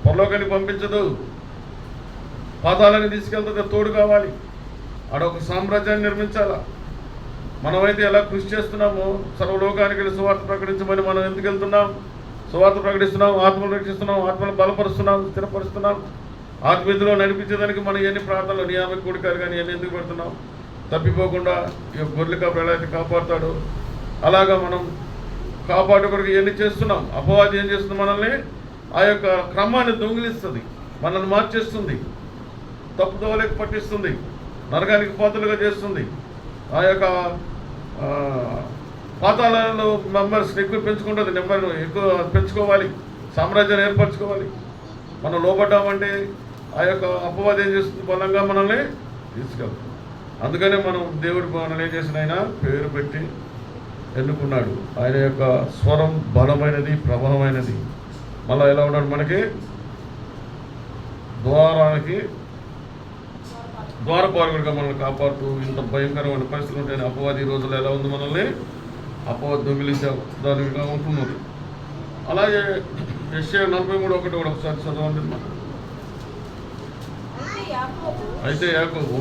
పరలోకానికి పంపించదు, పాతాలని తీసుకెళ్తుంది. తోడు కావాలి. ఆడొక సామ్రాజ్యాన్ని నిర్మించాలా. మనమైతే ఎలా కృషి చేస్తున్నామో సర్వలోకానికి వెళ్ళి సువార్త ప్రకటించమని మనం ఎందుకు వెళ్తున్నాం? సువార్త ప్రకటిస్తున్నాం, ఆత్మలు రక్షిస్తున్నాం, ఆత్మలు బలపరుస్తున్నాం, స్థిరపరుస్తున్నాం. ఆత్మీయతలో నడిపించేదానికి మనం ఎన్ని ప్రార్థనలు, నియామక కూడికాలు కానీ ఎన్ని ఎందుకు పెడుతున్నాం? తప్పిపోకుండా ఈ గొర్రెల కాపరి ఎలా అయితే కాపాడుతాడో అలాగా మనం కాపాడు కొరకు ఇవన్నీ చేస్తున్నాం. అపవాది ఏం చేస్తుంది? మనల్ని ఆ యొక్క క్రమాన్ని దొంగిలిస్తుంది, మనల్ని మార్చేస్తుంది, తప్పుదోవలేక పట్టిస్తుంది, నరకానికి పాత్రలుగా చేస్తుంది. ఆ యొక్క పాతాళంలో మెంబర్స్ని ఎక్కువ పెంచుకుంటుంది. నెంబర్ ఎక్కువ పెంచుకోవాలి, సామ్రాజ్యాన్ని ఏర్పరచుకోవాలి. మనం లోపడ్డామంటే ఆ యొక్క అపవాది ఏం చేస్తుంది? బలంగా మనల్ని తీసుకెళ్తుంది. అందుకనే మనం దేవుడు మనల్ని ఏం చేసిన ఆయన పేరు పెట్టి ఎన్నుకున్నాడు. ఆయన యొక్క స్వరం బలమైనది, ప్రభావమైనది. మళ్ళీ ఎలా ఉన్నాడు? మనకి ద్వారపాలకుడిగా మనల్ని కాపాడుతూ ఇంత భయంకరమైన పరిస్థితులు ఉంటాయని అపవాది రోజుల్లో ఎలా ఉంది? మనల్ని అపవాది దొంగిలించే దానిగా ఉంటున్నది. అలాగే యెషయా 43:1 కూడా ఒకసారి చదవండి. అయితే యాకోబు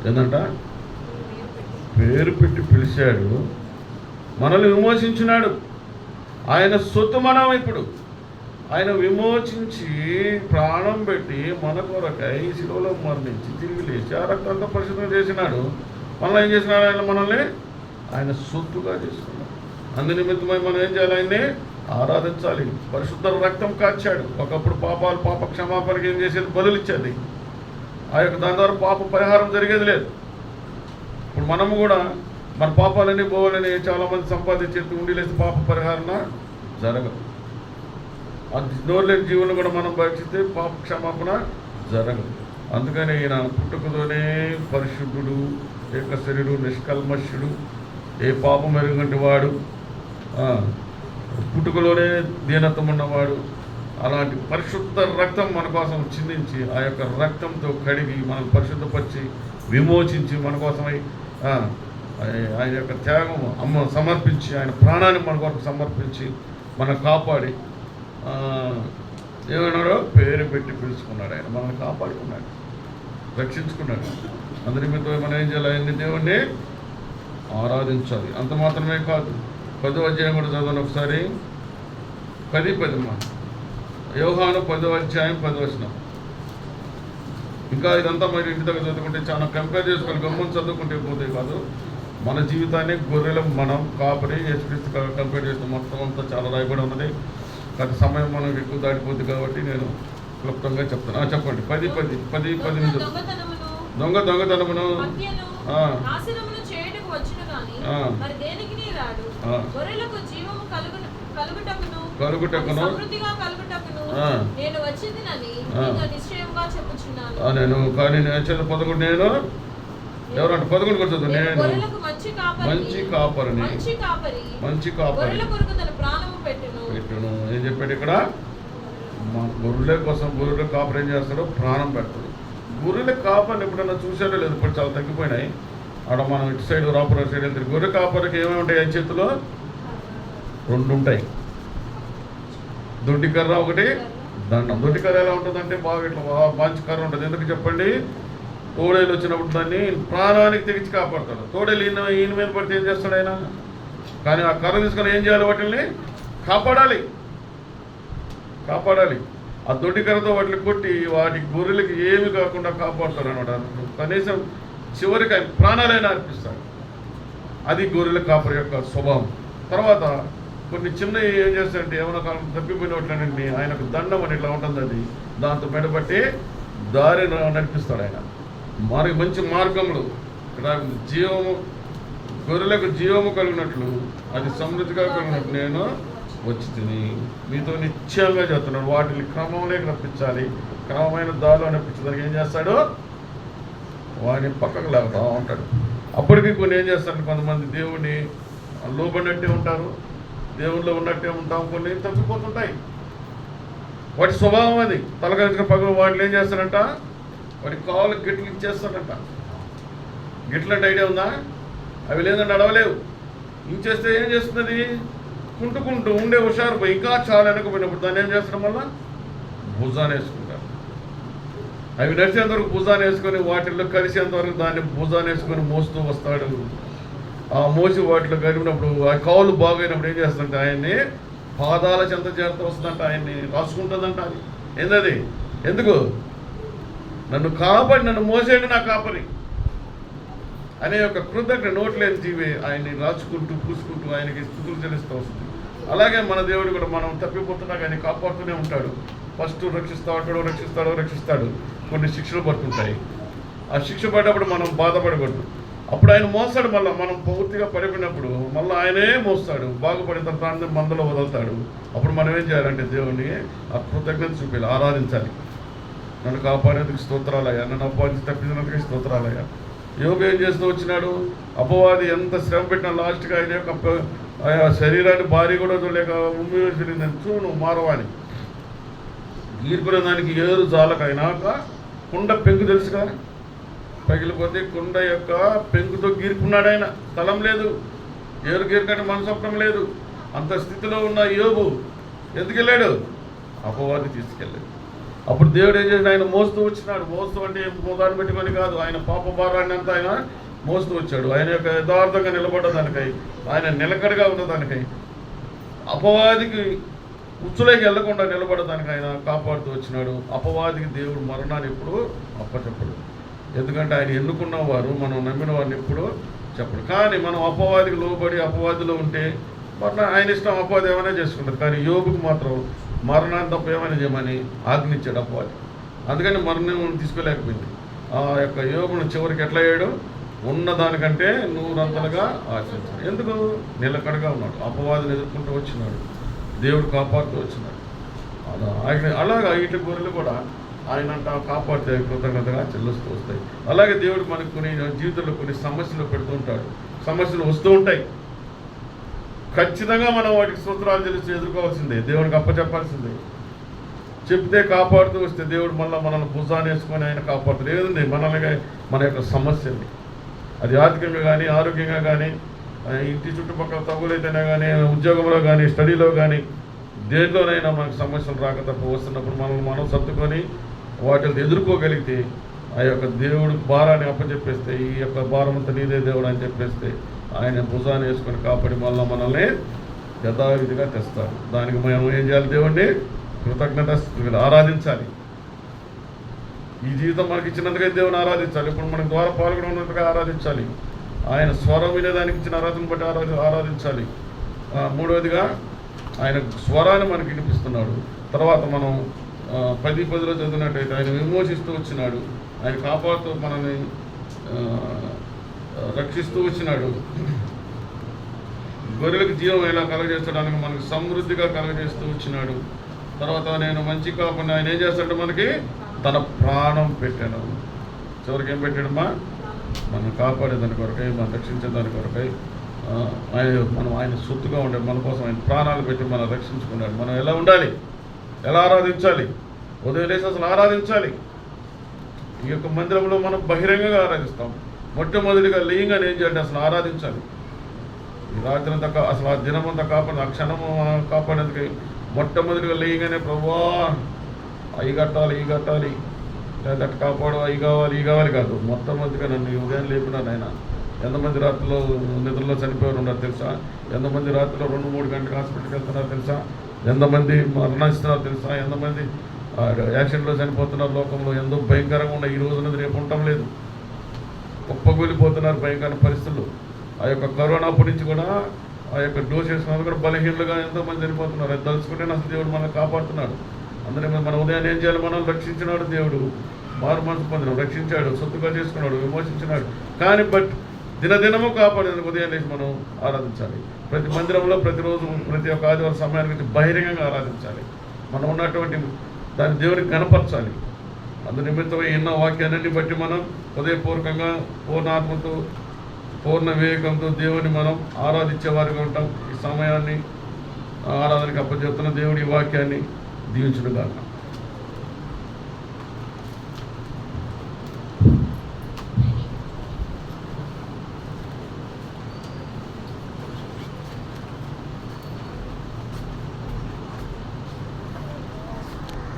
ఏంటంట? పేరు పెట్టి పిలిచాడు, మనల్ని విమోచించినాడు. ఆయన సొత్తు మనం. ఇప్పుడు ఆయన విమోచించి ప్రాణం పెట్టి మన కొరకై శిలువలో మరణించి తిరిగి లేచి ఆ రక్తంతో పరిశుభ్రం చేసినాడు. మనల్ని ఏం చేసినాడు? ఆయన మనల్ని ఆయన సొత్తుగా చేసుకున్నాడు. అందునిమిత్తమై మనం ఏం చేయాలి? ఆయన్ని ఆరాధించాలి. పరిశుద్ధ రక్తం కాచాడు. ఒకప్పుడు పాప క్షమాపణకి ఏం చేసేది? బలులు ఇచ్చేది. దాని ద్వారా పాప పరిహారం జరిగేది లేదు. ఇప్పుడు మనము కూడా మన పాపాలని పోవాలని చాలామంది సంపాదించేది ఉండిలేసి పాప పరిహారణ జరగదు. అది నోరులేని జీవులను కూడా మనం భక్షిస్తే పాప క్షమాపణ జరగదు. అందుకని ఈయన పుట్టుకతోనే పరిశుద్ధుడు, ఏకశరీరుడు, నిష్కల్మష్యుడు, ఏ పాపం ఎరుగంటి వాడు, పుట్టుకలోనే దీనత్వం ఉన్నవాడు. అలాంటి పరిశుద్ధ రక్తం మన కోసం చిందించి ఆ యొక్క రక్తంతో కడిగి మనం పరిశుద్ధపరిచి విమోచించి మన కోసమై ఆయన యొక్క త్యాగం సమర్పించి ఆయన ప్రాణాన్ని మన కొరకు సమర్పించి మనం కాపాడి ఏమన్నాడో పేరు పెట్టి పిలుచుకున్నాడు. ఆయన మనల్ని కాపాడుకున్నాడు, రక్షించుకున్నాడు. అందరి మీద మనం ఏం చేయాలి? ఆయన్ని దేవుణ్ణి ఆరాధించాలి. అంత మాత్రమే కాదు, 10వ అధ్యాయం కూడా చదవండి ఒకసారి. 10 యోహాను 10వ అధ్యాయం 10వ వచనం. ఇంకా ఇదంతా మరి ఇంటి దగ్గర చదువుకుంటే చాలా కంపేర్ చేసుకోవాలి. గమ్మని చదువుకుంటే పోతే కాదు. మన జీవితాన్ని గొర్రెలు మనం కాపరి యేసుక్రీస్తు కంపేర్ చేస్తే మొత్తం అంతా చాలా రాయబడి ఉన్నది. గత సమయం మనం ఎక్కువ దాటిపోద్ది కాబట్టి నేను క్లుప్తంగా చెప్తాను. చెప్పండి. 10 దొంగతనమును కలుగుటకును నేను కానీ నేను 11 నేను ఎవరంటే 11 కూడా చదువు. నేను మంచి కాపరిని పెట్టును. ఏం చెప్పాడు ఇక్కడ? గొర్రెల కోసం గొర్రెల కాపరి ఏం చేస్తాడు? ప్రాణం పెడతాడు. గొర్రెల కాపరిని ఎప్పుడన్నా చూసాడో లేదు, ఇప్పుడు చాలా తగ్గిపోయినాయి. ఆడ మనం ఇటు సైడ్ రాపురం సైడ్ వెళ్తే గొర్రె కాపరికి ఏమేమి ఉంటాయి? ఆయన చేతిలో 2 ఉంటాయి. దొడ్డి కర్ర, ఒకటి దండం. దొడ్డి కర్ర ఎలా ఉంటుందంటే బాగా ఇట్లా మంచి కర్ర ఉంటుంది. ఎందుకు చెప్పండి? తోడేలు వచ్చినప్పుడు దాన్ని ప్రాణానికి తెగించి కాపాడతాడు. తోడేలు ఈయన మీద పడితే ఏం చేస్తాడు ఆయన? కానీ ఆ కర్ర తీసుకొని ఏం చేయాలి? వాటిని కాపాడాలి. ఆ దొడ్డి కర్రతో వాటిని కొట్టి వాటి గొర్రెలకి ఏమి కాకుండా కాపాడుతాడు అనమాట. కనీసం చివరికి ఆయన ప్రాణాలైనా అర్పిస్తాడు. అది గొర్రెల కాపరి యొక్క స్వభావం. తర్వాత కొన్ని చిన్నవి ఏం చేస్తాడంటే ఏమైనా కాలం తప్పిపోయినట్లనండి ఆయనకు దండం అని ఇట్లా ఉంటుంది. అది దాంతో మెడబట్టి దారి నడిపిస్తాడు ఆయన. మంచి మార్గములు జీవము, గొర్రెలకు జీవము కలిగినట్లు అది సమృద్ధిగా కలిగినట్లు నేను వచ్చి తిని మీతో నిశ్చయంగా చెప్తున్నాడు. వాటిని క్రమంలోకి రప్పించాలి. క్రమమైన దారిలో నప్పించడానికి ఏం చేస్తాడు? వాడిని పక్కకు లాగుతూ ఉంటాడు. అప్పటికి కొన్ని ఏం చేస్తాడు? కొంతమంది దేవుడిని లోబడినట్టే ఉంటారు, దేవుళ్ళో ఉన్నట్టే ఉంటాం. కొన్ని తప్పిపోతుంటాయి. వాటి స్వభావం అది. తలకరించిన పగలు వాటిని ఏం చేస్తాడంట? వాటి కాళ్ళు గిట్లు ఇచ్చేస్తాడంట. గిట్లు అంటే ఐడియా ఉందా? అవి లేదంటే నడవలేవు. ఇంచేస్తే ఏం చేస్తున్నది? కుంటుకుంటూ ఉండే హుషారు పోయి ఇంకా చాలా వెనకపోయినప్పుడు దాన్ని ఏం చేస్తడం వల్ల భుజాన్ని వేసుకుంటారు. అవి నడిచేంతవరకు భుజాన్ని వేసుకొని వాటిల్లో కలిసేంతవరకు దాన్ని భుజాన్ని వేసుకొని మోస్తూ వస్తాడు. ఆ మోసి వాటిలో గడిపినప్పుడు ఆ కాళ్ళు బాగైనప్పుడు ఏం చేస్తుందంటే ఆయన్ని పాదాల చెంత చేరుతూ వస్తుందంట. ఆయన్ని రాసుకుంటుందంట. అది ఏందది? ఎందుకు? నన్ను కాపాడి నన్ను మోసేయండి నా కాపరి అనే ఒక కృతజ్ఞ నోట్లేని జీవి ఆయన్ని రాచుకుంటూ పూసుకుంటూ ఆయనకి స్తుతులు చెల్లిస్తూ వస్తుంది. అలాగే మన దేవుడు కూడా మనం తప్పిపోతున్నా కానీ కాపాడుతూనే ఉంటాడు. ఫస్ట్ రక్షిస్తాడు. కొన్ని శిక్షలు పడుతుంటాయి. ఆ శిక్ష పడ్డప్పుడు మనం బాధపడకూడదు. అప్పుడు ఆయన మోస్తాడు. మళ్ళీ మనం పూర్తిగా పడిపోయినప్పుడు మళ్ళీ ఆయనే మోస్తాడు. బాగుపడిన తర్వాత మందలో వదులుతాడు. అప్పుడు మనం ఏం చేయాలంటే దేవుని ఆ కృతజ్ఞత చూపించాలి, ఆరాధించాలి. నన్ను కాపాడేందుకు స్తోత్రాలయ్యా, నన్ను అపవాది తప్పించినందుకు స్తోత్రాలయ్యా. యోగ ఏం చేస్తూ వచ్చినాడు? అపవాది ఎంత శ్రమ పెట్టినా లాస్ట్గా ఆయన యొక్క శరీరాన్ని భారీ కూడా లేక ఉమ్మి తిరిగిందని చూడు మారవాని గీరుకునే దానికి ఏరు జాలకైనాక కుండ పెంకు తెలుసుగా పగిలిపోతే కుండ యొక్క పెంకుతో గీరుకున్నాడు ఆయన. స్థలం లేదు, ఏరు గీరుకంటే మనసొప్పడం లేదు. అంత స్థితిలో ఉన్న యోబు ఎందుకు వెళ్ళాడు? అపవాది తీసుకెళ్ళాడు. అప్పుడు దేవుడు ఏం చేసిన? ఆయన మోస్తూ వచ్చినాడు. మోస్తూ అంటే మోదాన్ని పెట్టుకొని కాదు, ఆయన పాప భారాన్ని అంతా ఆయన మోస్తూ వచ్చాడు. ఆయన యొక్క యథార్థంగా నిలబడ్డదానికై, ఆయన నిలకడగా ఉన్నదానికై, అపవాదికి ఉచ్చులోకి వెళ్లకుండా నిలబడదానికి ఆయన కాపాడుతూ వచ్చినాడు. అపవాదికి దేవుడు మరణాన్ని ఎప్పుడు అప్పచెప్పడు. ఎందుకంటే ఆయన ఎన్నుకున్న వారు, మనం నమ్మిన వారిని ఎప్పుడు చెప్పడు. కానీ మనం అపవాదికి లోబడి అపవాదిలో ఉంటే మరి ఆయన ఇష్టం, అపవాది ఏమైనా చేసుకుంటారు. కానీ యోబుకు మాత్రం మరణాన్ని తప్ప ఏమైనా చేయమని ఆజ్ఞించాడు అపవాది. అందుకని మరణం తీసుకోలేకపోయింది. ఆ యొక్క యోబును చివరికి ఎట్లా అయ్యాడు? ఉన్నదానికంటే 100 అంతలుగా ఆశించాడు. ఎందుకు? నిలకడగా ఉన్నాడు, అపవాదిని ఎదుర్కొంటూ వచ్చినాడు, దేవుడు కాపాడుతూ వచ్చినాడు. అలాగా ఇటు గొర్రెలు కూడా ఆయన అంట కాపాడితే కృతజ్ఞతగా చెల్లిస్తూ వస్తాయి. అలాగే దేవుడు మనకు కొన్ని జీవితంలో కొన్ని సమస్యలు పెడుతూ ఉంటాడు. సమస్యలు వస్తూ ఉంటాయి, ఖచ్చితంగా మనం వాటికి స్తోత్రాలు చెల్లిస్తూ ఎదుర్కోవాల్సిందే, దేవునికి అప్పచెప్పాల్సిందే. చెప్తే కాపాడుతూ వస్తే దేవుడు మళ్ళీ మనల్ని భుజాన్ని వేసుకొని ఆయన కాపాడుతాడు. ఏదండి మనల్ని మన యొక్క సమస్యల్ని, అది ఆర్థికంగా కానీ ఆరోగ్యంగా కానీ ఇంటి చుట్టుపక్కల తగులైతేనే కానీ ఉద్యోగంలో కానీ స్టడీలో కానీ దేంట్లోనైనా మనకు సమస్యలు రాక తప్ప వస్తున్నప్పుడు మనం సర్దుకొని వాటిని ఎదుర్కోగలిగితే ఆ యొక్క దేవుడు భారాన్ని అప్పచెప్పేస్తే, ఈ యొక్క భారం అంతా నీదే దేవుడు అని చెప్పేస్తే ఆయన భుజాన్ని వేసుకొని కాపాడి మళ్ళీ మనల్ని యథావిధిగా తెస్తాడు. దానికి మనం ఏం చేయాలి? దేవుడిని కృతజ్ఞత ఆరాధించాలి. ఈ జీవితం మనకి ఇచ్చినందుకే దేవుని ఆరాధించాలి. ఇప్పుడు మనకి ద్వారా పాల్గొన్నట్టుగా ఆరాధించాలి. ఆయన స్వరం వినేదానికి ఇచ్చిన ఆరాధన బట్టి ఆరాధించాలి. మూడవదిగా ఆయన స్వరాన్ని మనకి వినిపిస్తున్నాడు. తర్వాత మనం 10:10లో చదివినట్టయితే ఆయన విమోచిస్తూ వచ్చినాడు, ఆయన కాపాడుతూ మనల్ని రక్షిస్తూ వచ్చినాడు. గొర్రెలకు జీవం ఎలా కలగజేయడానికి మనకు సమృద్ధిగా కలగజేస్తూ వచ్చినాడు. తర్వాత నేను మంచి కాకుండా ఆయన ఏం చేస్తాడు? మనకి తన ప్రాణం పెట్టాను. చివరికి ఏం పెట్టాడమ్మా? మనం కాపాడేదాని కొరకై, మనం రక్షించేదాని కొరకై మనం ఆయన సొత్తుగా ఉండే మన కోసం ఆయన ప్రాణాలు పెట్టి మనం రక్షించుకున్నాడు. మనం ఎలా ఉండాలి? ఎలా ఆరాధించాలి? ఉదయం లేసి అసలు ఆరాధించాలి. ఈ యొక్క మందిరంలో మనం బహిరంగంగా ఆరాధిస్తాం. మొట్టమొదటిగా లేయంగానే ఏం చేయాలి? అసలు ఆరాధించాలి. ఈ రాత్రి అంతా అసలు ఆ దినమంతా కాపాడు, ఆ క్షణము కాపాడేందుకు మొట్టమొదటిగా లేయంగానే ప్రభువా అవి కట్టాలి, ఈ కట్టాలి, లేదా అటు కాపాడు, అవి కావాలి, ఈ కావాలి కాదు. మొట్టమొదటిగా నన్ను ఈ ఉదయం లేపినాను ఆయన. ఎంతమంది రాత్రిలో నిద్రలో చనిపోయారు ఉన్నారు తెలుసా? ఎంతమంది రాత్రిలో 2-3 గంటలకు హాస్పిటల్కి వెళ్తున్నారు తెలుసా? ఎంతమంది మరణిస్తున్నారు తెలుసా? ఎంతమంది యాక్సిడెంట్లో చనిపోతున్నారు లోకంలో? ఎంతో భయంకరంగా ఉన్నాయి. ఈ రోజున రేపు ఉండటం లేదు, కుప్పగూలిపోతున్నారు భయంకర పరిస్థితులు. ఆ యొక్క కరోనా అప్పటి నుంచి కూడా ఆ యొక్క డోస్ వేసుకున్న కూడా బలహీనలుగా ఎంతోమంది చనిపోతున్నారు. అది తలుచుకుంటే అసలు దేవుడు మనల్ని కాపాడుతున్నాడు. అందరి మన ఉదయాన్ని ఏం చేయాలి? మనం రక్షించినాడు దేవుడు, మారు మనసు పొందినాడు, రక్షించాడు, సొత్తుగా చేసుకున్నాడు, విమోచించినాడు. కానీ దినదినము కాపాడేందుకు ఉదయం లేచి మనం ఆరాధించాలి. ప్రతి మందిరంలో ప్రతిరోజు ప్రతి ఒక్క ఆదివారం సమయానికి బహిరంగంగా ఆరాధించాలి. మనం ఉన్నటువంటి దాన్ని దేవునికి కనపరచాలి. అందు నిమిత్తమై ఎన్నో వాక్యాన్ని బట్టి మనం హృదయపూర్వకంగా పూర్ణాత్మతో పూర్ణ వివేకంతో దేవుని మనం ఆరాధించేవారిగా ఉంటాం. ఈ సమయాన్ని ఆరాధనకి అప్పచెప్తున్న దేవుడి వాక్యాన్ని దీవించును గాక.